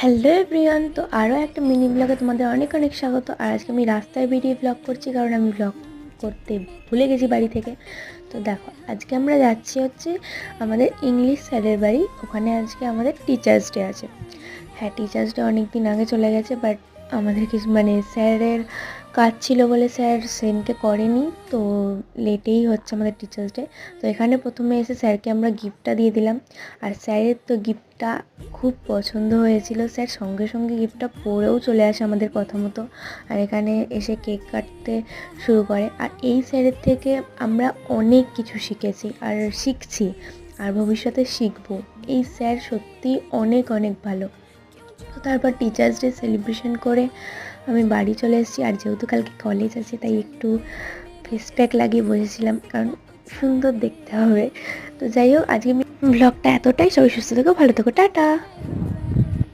Hello everyone, তো আরও একটা মিনি ব্লগে তোমাদের অনেক অনেক স্বাগত। আর আজকে আমি রাস্তায় বেরিয়ে ব্লগ করছি, কারণ আমি ব্লগ করতে ভুলে গেছি বাড়ি থেকে। তো দেখো, আজকে আমরা যাচ্ছি হচ্ছে আমাদের ইংলিশ স্যারের বাড়ি। ওখানে আজকে আমাদের টিচার্স ডে আছে। হ্যাঁ, টিচার্স ডে অনেক দিন আগে চলে গেছে, বাট আমাদের কিছু স্যারের কাজ ছিল বলে স্যার সেদিনকে করেনি, তো লেটেই হচ্ছে আমাদের টিচার্স ডে। তো এখানে প্রথমে এসে স্যারকে আমরা গিফটটা দিয়ে দিলাম। আর স্যারের তো গিফটটা খুব পছন্দ হয়েছিল। স্যার সঙ্গে সঙ্গে গিফটটা পরেও চলে আসে আমাদের কথা মতো, আর এখানে এসে কেক কাটতে শুরু করে। আর এই স্যারের থেকে আমরা অনেক কিছু শিখেছি আর শিখছি, আর ভবিষ্যতে শিখবো। এই স্যার সত্যি অনেক অনেক ভালো। তো তারপর টিচার্স ডে সেলিব্রেশন করে আমি বাড়ি চলে এসেছি। আর যেহেতু কালকে কলেজ আছে, তাই একটু ফেস প্যাক লাগিয়ে বসেছিলাম, কারণ সুন্দর দেখতে হবে। তো যাই হোক, আজকে ব্লগটা এতটাই। সবাই সুস্থ থেকো, ভালো থেকো, টাটা।